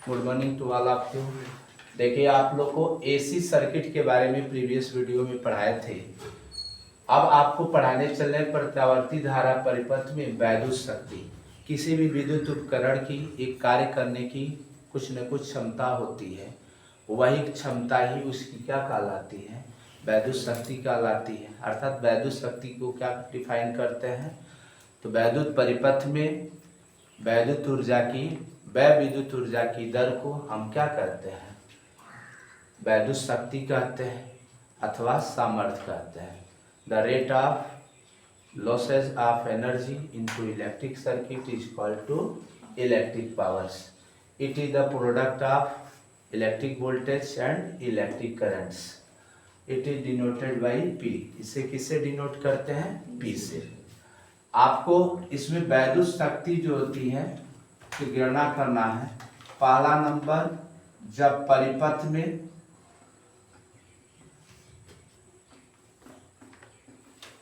Good morning to all of you. देखिए, आप लोग को एसी सर्किट के बारे में प्रीवियस वीडियो में पढ़ाए थे। अब आपको पढ़ाने चलने प्रत्यावर्ती धारा परिपथ में वैद्युत शक्ति, किसी भी विद्युत उपकरण की एक कार्य करने की कुछ न कुछ क्षमता होती है, वही क्षमता ही उसकी क्या कहलाती है, वैद्युत शक्ति कहलाती है। अर्थात वैद्युत शक्ति को क्या डिफाइन करते हैं, तो वैद्युत परिपथ में वैद्युत ऊर्जा की विद्युत ऊर्जा की दर को हम क्या कहते हैं, वैद्युत शक्ति कहते हैं अथवा सामर्थ्य कहते हैं। The rate of losses of energy into electric circuit is called to electric powers. It is the product of electric voltage and electric currents. It is denoted by P. इसे किससे डिनोट करते हैं, पी से। आपको इसमें वैद्युत शक्ति जो होती है की गणना करना है। पहला नंबर, जब परिपथ में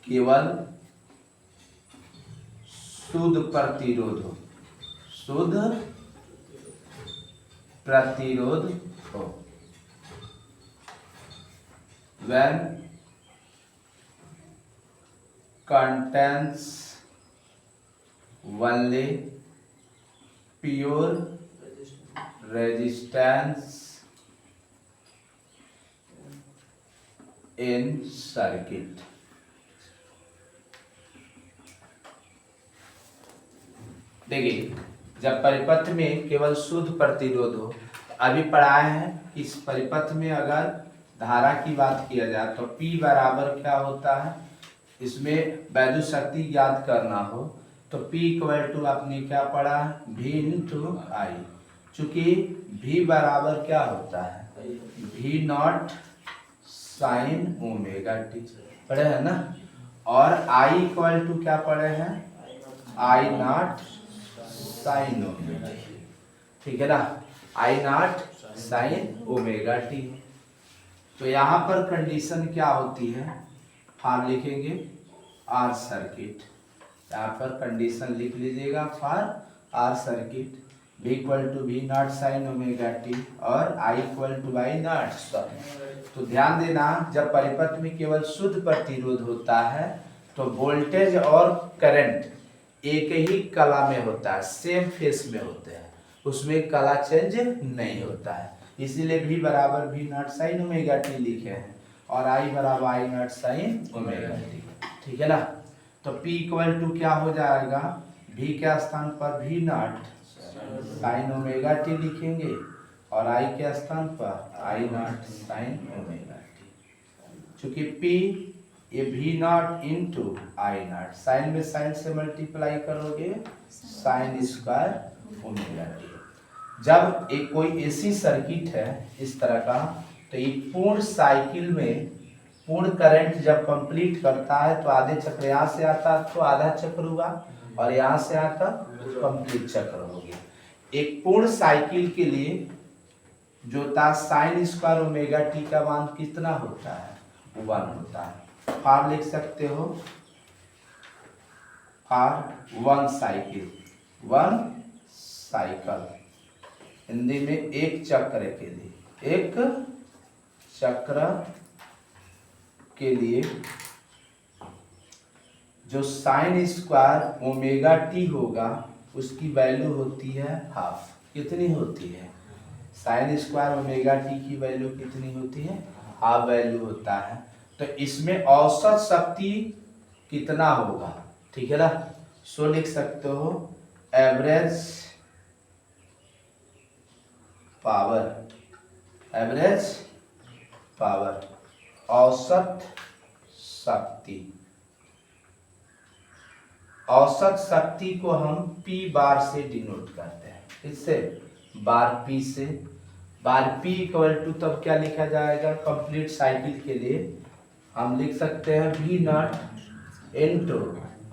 केवल शुद्ध प्रतिरोध हो, शुद्ध प्रतिरोध हो, when contains only pure resistance in circuit। देखिए, जब परिपथ में केवल शुद्ध प्रतिरोध हो, अभी पढ़ाए हैं इस परिपथ में अगर धारा की बात किया जाए तो P बराबर क्या होता है, इसमें वैद्युत शक्ति ज्ञात करना हो तो P इक्वल टू आपने क्या पढ़ा, V इंटू आई। चूंकि V बराबर क्या होता है, V not sine omega T पढ़े हैं ना, और I इक्वल टू क्या पढ़े हैं, I not sine omega T. ठीक है ना, I not sine omega T. तो यहाँ पर कंडीशन क्या होती है, फॉर लिखेंगे आर सर्किट। यहाँ पर कंडीशन लिख लीजिएगा for R circuit, V equal to V not sine omega t और I equal to I not sine. तो ध्यान देना, जब परिपथ में केवल शुद्ध प्रतिरोध होता है तो वोल्टेज और करंट एक ही कला में होता है, सेम फेस में होते हैं, उसमें कला चेंज नहीं होता है। इसीलिए V बराबर V not sine omega T लिखे हैं और I बराबर I not sine omega T. ठीक है ना, तो P इक्वल टू क्या हो जाएगा, V के स्थान पर V not sine omega t लिखेंगे और I के स्थान पर I not sine omega t. चूंकि P ये V not into I not, sine में साइन से मल्टीप्लाई करोगे साइन स्क्वायर ओमेगा टी। जब एक कोई एसी सर्किट है इस तरह का, तो ये पूर्ण साइकिल में पूर्ण करंट जब कंप्लीट करता है तो आधे चक्र यहाँ से आता तो आधा चक्र हुआ और यहाँ से आता कंप्लीट चक्र हो गया। एक पूर्ण साइकिल के लिए जो था साइन स्क्वायर ओमेगा टी का मान कितना होता है, 1 होता है। फॉर लिख सकते हो, for one cycle, one cycle Hindi में एक चक्र के लिए, एक चक्र के लिए जो साइन स्क्वायर ओमेगा टी होगा उसकी वैल्यू होती है हाफ। कितनी होती है, साइन स्क्वायर ओमेगा टी की वैल्यू कितनी होती है, हाफ वैल्यू होता है। तो इसमें औसत शक्ति कितना होगा, ठीक है ना, सो लिख सकते हो एवरेज पावर, एवरेज पावर, औसत शक्ति। औसत शक्ति को हम P बार से डिनोट करते हैं, इससे बार P से। बार P इक्वल टू तब क्या लिखा जाएगा, कंप्लीट साइकिल के लिए हम लिख सकते हैं V not into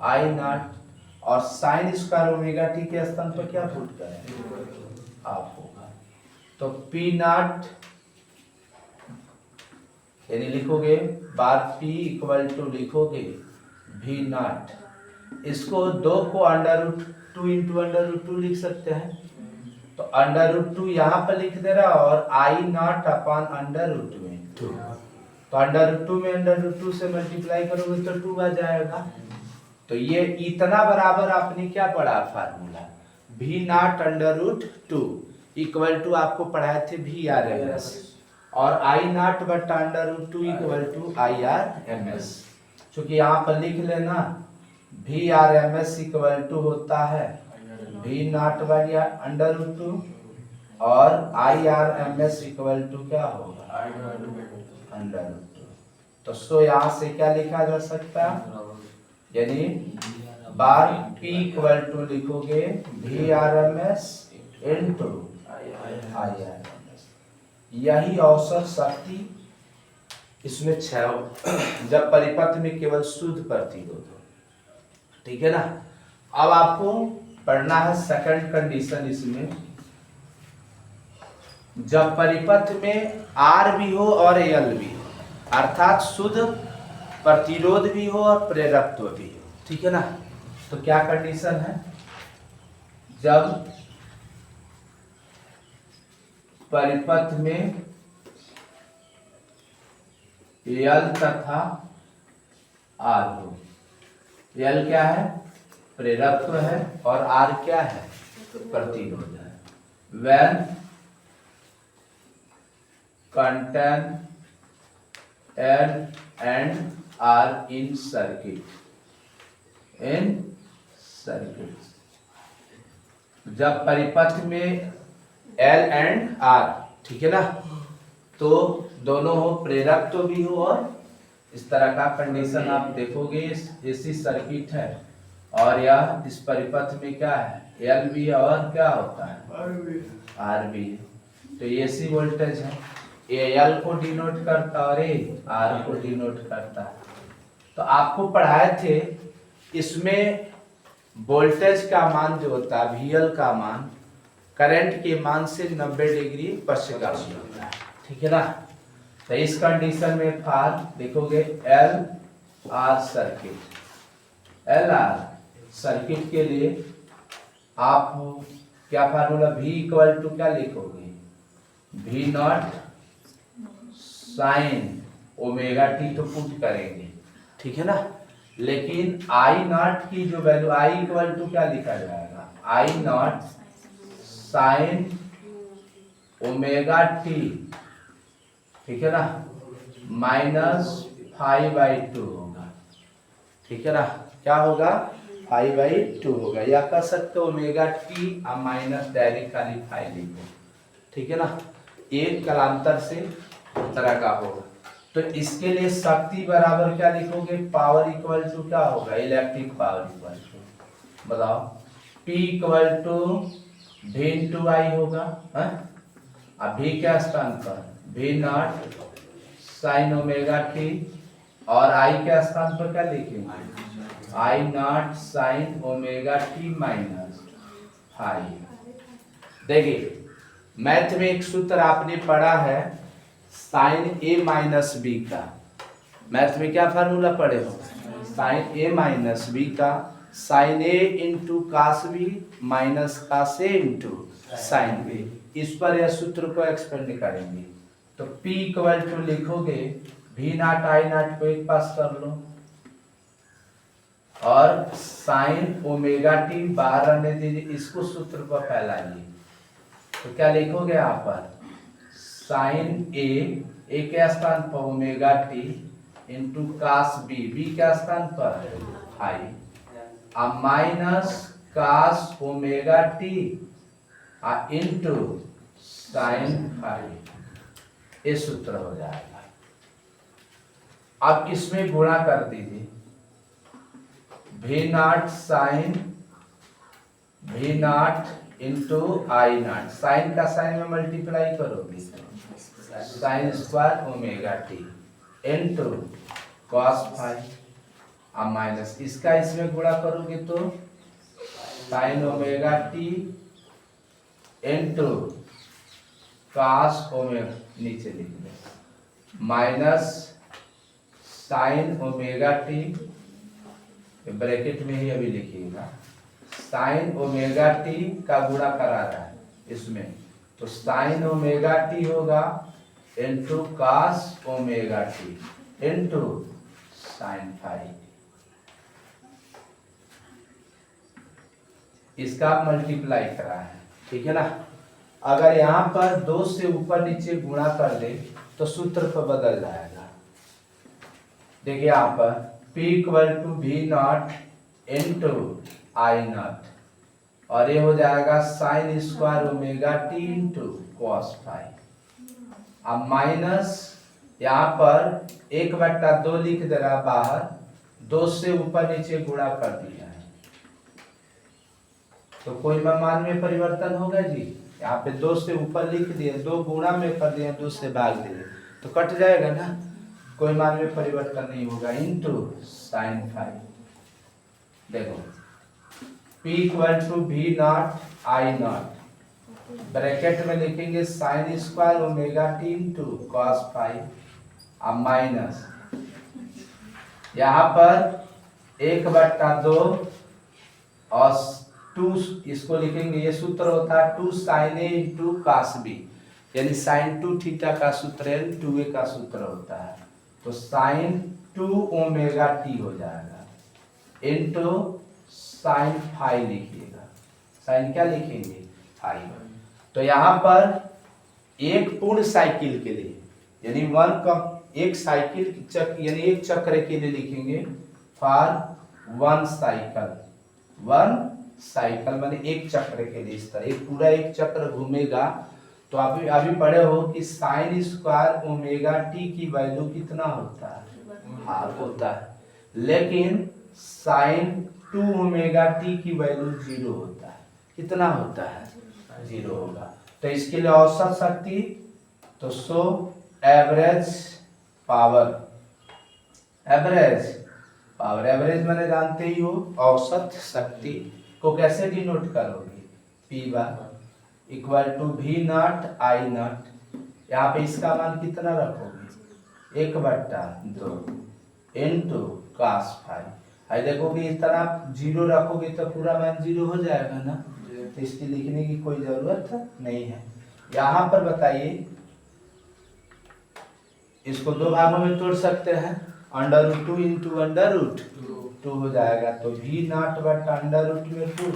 I not और साइन स्क्वायर ओमेगा टी के स्थान पर क्या पुट करें, हाफ होगा। तो P नॉट यानी लिखोगे बार P इक्वल टू लिखोगे V नॉट, इसको 2 को under root 2 into under root 2 लिख सकते हैं, तो √2 यहाँ पर लिख दे रहा और आई नॉट अपॉन √2 में 2। तो √2 में √2 से मल्टीप्लाई करोगे तो 2 आ जाएगा। तो ये इतना बराबर आपने क्या पढ़ा formula v nought √2 equal to आपको पढ़ाए थे VRMS और I नॉट बटा √2 इक्वल टू IRMS। क्योंकि यहाँ पर लिख लेना VRMS इक्वल टू होता है v नॉट बटा √2 और IRMS इक्वल टू क्या होगा √2। तो सो यहाँ से क्या लिखा जा सकता है, यानी बार P इक्वल टू लिखोगे VRMS इनटू IRMS। यही औसत शक्ति इसमें 6 जब परिपथ में केवल शुद्ध प्रतिरोध हो। ठीक है ना। अब आपको पढ़ना है सेकंड कंडीशन इसमें, जब परिपथ में R भी हो और L भी हो, अर्थात शुद्ध प्रतिरोध भी हो और प्रेरकत्व भी हो। ठीक है ना। तो क्या कंडीशन है, जब परिपथ में L तथा R हो। L क्या है, प्रेरकत्व है और R क्या है, प्रतिरोध है। When contain L and R in circuit, जब परिपथ में L एंड R, ठीक है ना, तो दोनों हो, प्रेरक तो भी हो और इस तरह का कंडीशन आप देखोगे। एसी सर्किट है और यह इस परिपथ में क्या है, L भी है और क्या होता है, R भी है। तो एसी वोल्टेज है, ये L को डिनोट करता और ये R को डिनोट करता है। तो आपको पढ़ाए थे इसमें वोल्टेज का मान जो होता है VL का मान करंट के मान से 90 डिग्री पक्षगामी होता है। ठीक है ना। तो इस कंडीशन में फार देखोगे LR सर्किट, LR सर्किट के लिए आप क्या फार्मूला V इक्वल टू क्या लिखोगे, V not sine omega T तो पुट करेंगे। ठीक है ना। लेकिन I नॉट की जो वैल्यू I इक्वल टू क्या लिखा जाएगा, I not sine omega T, ठीक है ना, -5/2 होगा। ठीक है ना। क्या होगा, 5/2 होगा, या कह सकते हो ओमेगा टी और माइनस डायरेक्ट खाली 5 लिखो। ठीक है ना। एक कालांतर से तरह का होगा। तो इसके लिए शक्ति बराबर क्या लिखोगे, पावर इक्वल टू क्या होगा, इलेक्ट्रिक पावर इक्वल टू, बताओ, P equal to V into I होगा। अब V क्या स्थान पर, V not sine omega t और I के स्थान पर क्या लिखेंगे, I not sine omega t -5। देखिए मैथ में एक सूत्र आपने पढ़ा है साइन A माइनस बी का, मैथ में क्या फार्मूला पढ़े हो, साइन A माइनस बी का sine A into cos B minus cos A into sine B. इस पर यह सूत्र को एक्सपेंड करेंगे। तो P इक्वल टू लिखोगे V नॉट I नॉट को एक पास कर लो और साइन ओमेगा टी बाहर रहने दीजिए, इसको सूत्र पर फैलाइए। तो क्या लिखोगे यहाँ पर, साइन ए के स्थान पर omega t into cos B के स्थान पर I minus cos omega t into sine phi, ये सूत्र हो जाएगा। अब इसमें गुणा कर दीजिए, V not sine V not into I not, sine का साइन में मल्टीप्लाई करोगे sine square omega t into cos phi minus इसका इसमें गुणा करोगे तो sine omega t into cos omega, नीचे लिख दे minus sine omega t, bracket में ही अभी लिखिएगा, साइन ओमेगा टी का गुणा करा रहा है इसमें, तो साइन ओमेगा टी होगा into cos omega t into sine phi. इसका मल्टीप्लाई करा है, ठीक है ना। अगर यहाँ पर 2 से ऊपर नीचे गुणा कर दे तो सूत्र पर बदल जाएगा। देखिए यहाँ पर P equal to V nought into I nought, और ये हो जाएगा sine square omega t into cos phi. अब माइनस यहाँ पर 1/2 लिख दे रहा बाहर, 2 से ऊपर नीचे गुणा कर दिया है, तो कोई मान में परिवर्तन होगा जी। यहाँ पे 2 से ऊपर लिख दिए, 2 गुणा में कर दिए, 2 से भाग दिए तो कट जाएगा ना, कोई मान में परिवर्तन नहीं होगा इंटू साइन फाई। देखो P equal to V nought I nought, bracket में लिखेंगे sine square omega t into cos phi, अब माइनस यहाँ पर 1/2 और 2, इसको लिखेंगे, ये सूत्र होता है 2 साइन ए इंटू कॉस बी, यानी साइन 2 थीटा का सूत्र है 2a का सूत्र होता है, तो साइन 2 ओमेगा टी हो जाएगा इंटू साइन फाई लिखिएगा। साइन क्या लिखेंगे? फाई। तो यहाँ पर एक पूर्ण साइकिल के लिए, यानी एक साइकिल चक्र, यानी एक चक्र के लिए लिखेंगे फॉर 1 साइकिल। 1 साइकिल माने एक चक्र के लिए, इस तरह एक पूरा एक चक्र घूमेगा। तो आप अभी पढ़े हो कि साइन स्क्वायर ओमेगा टी की वैल्यू कितना होता है? हाफ होता है, लेकिन साइन 2 ओमेगा टी की वैल्यू 0 होता है। कितना होता है? 0 होगा। तो इसके लिए औसत शक्ति, तो सो एवरेज पावर, एवरेज मैंने जानते ही हो, औसत शक्ति को कैसे डिनोट करोगे? P bar equal to V nought I nought, यहाँ पे इसका मान कितना रखोगे? 1/2 इंटू कॉस फाई। आई देखोगे इस तरह 0 रखोगे तो पूरा मान 0 हो जाएगा ना, तो इसकी लिखने की कोई जरूरत नहीं है। यहाँ पर बताइए, इसको 2 भागों में तोड़ सकते हैं, √2 इंटू √2 हो जाएगा, तो वी नॉट बटा √2 में 2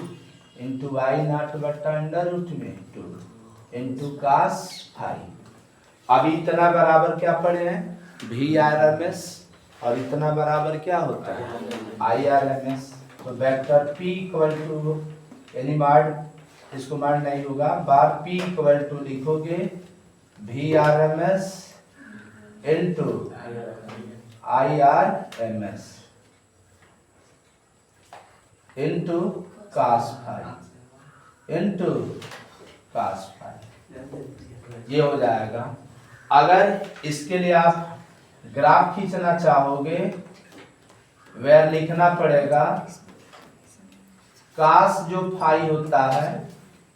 इंटू आई नॉट बटा √2 में 2 इंटू कॉस फाई। अभी इतना बराबर क्या पढ़े हैं? VRMS, और इतना बराबर क्या होता है? IRMS। तो वेक्टर P इक्वल टू, यानी मार्ड, इसको मार्ड नहीं होगा, बार P इक्वल टू लिखोगे VRMS into IRMS into cos phi into cos phi, ये हो जाएगा। अगर इसके लिए आप ग्राफ खींचना चाहोगे, वह लिखना पड़ेगा कॉस जो फाई होता है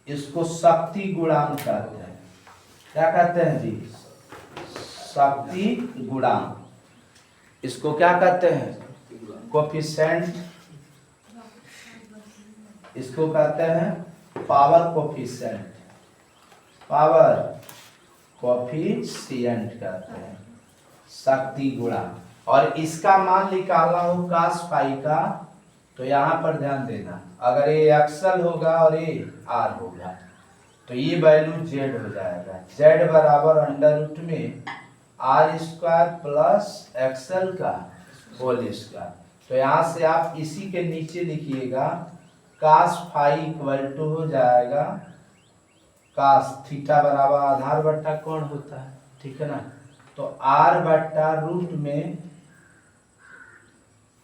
इसको शक्ति गुणांक कहते हैं। क्या कहते हैं जी? शक्ति गुणांक। इसको क्या कहते हैं? कोफिशिएंट। इसको कहते हैं पावर कोफिशिएंट, पावर कोफिशिएंट कहते हैं, शक्ति गुणांक। और इसका मान निकालना हो कॉस फाई का, तो यहाँ पर ध्यान देना, अगर ये एक्सल होगा और ये आर होगा तो ये वैल्यू जेड हो जाएगा। जेड बराबर √ में r² प्लस एक्सल का होल स्क्वायर। तो यहाँ से आप इसी के नीचे लिखिएगा कॉस फाई इक्वल टू हो जाएगा कॉस थीटा बराबर आधार बट्टा कोण होता है, ठीक है ना। तो r/रूट में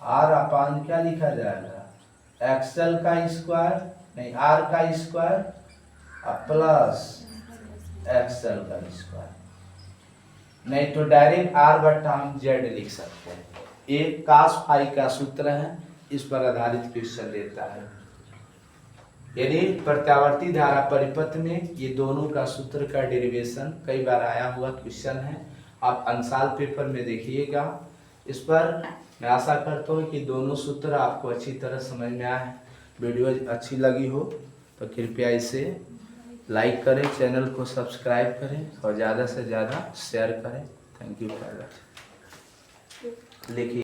r अपान क्या लिखा जाएगा? एक्सल का स्क्वायर, नहीं r का स्क्वायर प्लस एक्सल का स्क्वायर, नहीं तो डायरेक्ट r/, हम जेड लिख सकते हैं। ये कॉस फाई का सूत्र है, इस पर आधारित क्वेश्चन लेता है। यानी प्रत्यावर्ती धारा परिपथ में ये दोनों का सूत्र का डेरिवेशन कई बार आया हुआ क्वेश्चन है। आप अंशाल पेपर में देखिएगा। इस पर मैं आशा करता हूँ कि दोनों सूत्र आपको अच्छी तरह समझ में आए। वीडियो अच्छी लगी हो तो कृपया इसे लाइक करें, चैनल को सब्सक्राइब करें और ज़्यादा से ज़्यादा शेयर करें। Thank you for watching. लिखिए।